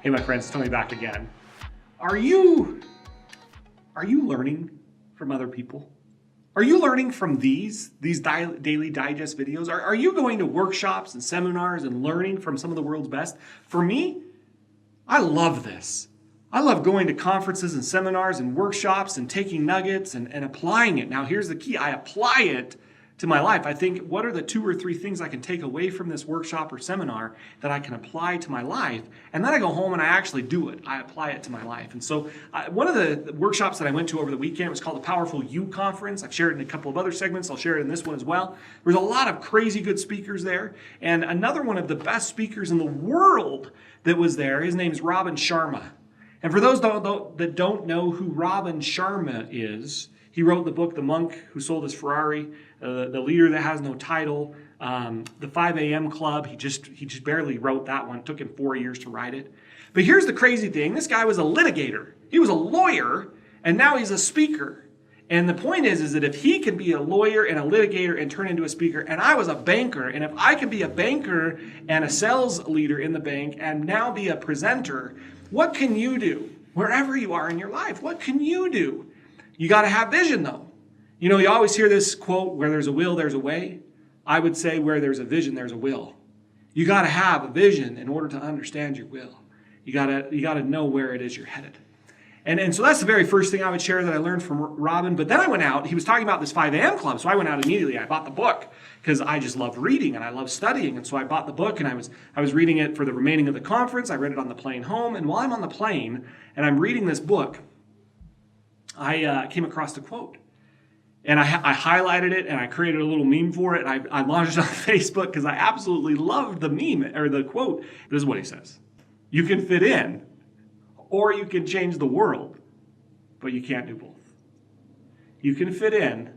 Hey, my friends, Tony back again. Are you learning from other people? Are you learning from these daily digest videos? Are you going to workshops and seminars and learning from some of the world's best? For me, I love this. I love going to conferences and seminars and workshops and taking nuggets and applying it. Now, here's the key. I apply it to my life. I think, what are the 2 or 3 things I can take away from this workshop or seminar that I can apply to my life? And then I go home and I actually do it. I apply it to my life. And so one of the workshops that I went to over the weekend was called the Powerful You Conference. I've shared it in a couple of other segments. I'll share it in this one as well. There's a lot of crazy good speakers there. And another one of the best speakers in the world that was there, his name is Robin Sharma. And for those that don't know who Robin Sharma is, he wrote the book, The Monk Who Sold His Ferrari, The Leader That Has No Title, The 5 a.m. Club. He just barely wrote that one. It took him 4 years to write it. But here's the crazy thing. This guy was a litigator. He was a lawyer, and now he's a speaker. And the point is that if he can be a lawyer and a litigator and turn into a speaker, and I was a banker, and if I can be a banker and a sales leader in the bank and now be a presenter, what can you do? Wherever you are in your life, what can you do? You got to have vision, though. You know, you always hear this quote, where there's a will, there's a way. I would say where there's a vision, there's a will. You got to have a vision in order to understand your will. You got to know where it is you're headed. And so that's the very first thing I would share that I learned from Robin. But then I went out, he was talking about this 5 a.m. club. So I went out immediately. I bought the book because I just loved reading and I love studying. And so I bought the book and I was reading it for the remaining of the conference. I read it on the plane home. And while I'm on the plane and I'm reading this book, I came across the quote. And I highlighted it and I created a little meme for it. I launched it on Facebook because I absolutely loved the meme or the quote. This is what he says. You can fit in or you can change the world, but you can't do both. You can fit in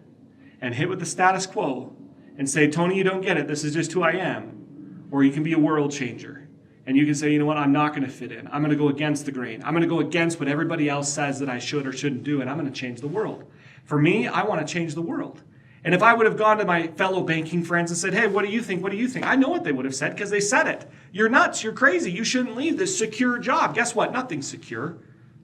and hit with the status quo and say, Tony, you don't get it. This is just who I am. Or you can be a world changer. And you can say, you know what, I'm not going to fit in. I'm going to go against the grain. I'm going to go against what everybody else says that I should or shouldn't do, and I'm going to change the world. For me, I want to change the world. And if I would have gone to my fellow banking friends and said, hey, what do you think? What do you think? I know what they would have said because they said it. You're nuts. You're crazy. You shouldn't leave this secure job. Guess what? Nothing's secure.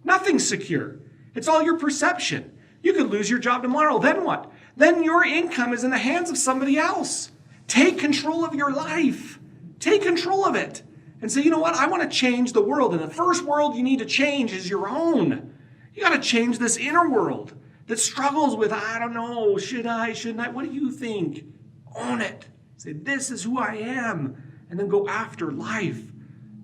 Nothing's secure. It's all your perception. You could lose your job tomorrow. Then what? Then your income is in the hands of somebody else. Take control of your life. Take control of it. And say, you know what? I want to change the world. And the first world you need to change is your own. You got to change this inner world that struggles with, I don't know, should I, shouldn't I? What do you think? Own it. Say, this is who I am. And then go after life.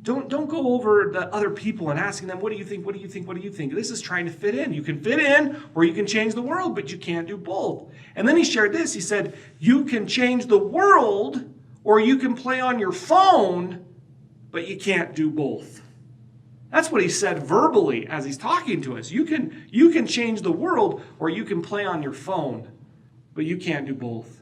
Don't go over the other people and asking them, what do you think? What do you think? What do you think? This is trying to fit in. You can fit in or you can change the world, but you can't do both. And then he shared this. He said, you can change the world or you can play on your phone, but you can't do both. That's what he said verbally as he's talking to us. You can change the world or you can play on your phone, but you can't do both.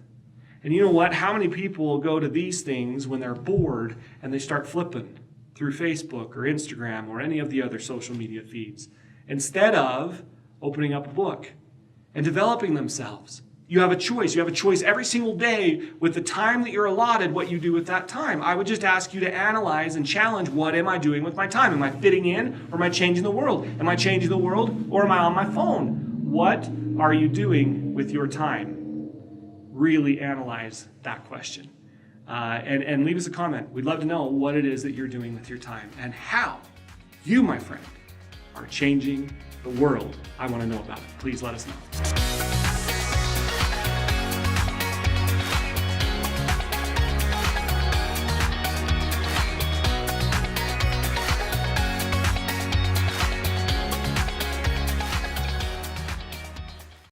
And you know what? How many people will go to these things when they're bored and they start flipping through Facebook or Instagram or any of the other social media feeds instead of opening up a book and developing themselves? You have a choice. You have a choice every single day with the time that you're allotted, what you do with that time. I would just ask you to analyze and challenge, what am I doing with my time? Am I fitting in or am I changing the world? Am I changing the world or am I on my phone? What are you doing with your time? Really analyze that question. And leave us a comment. We'd love to know what it is that you're doing with your time and how you, my friend, are changing the world. I want to know about it. Please let us know.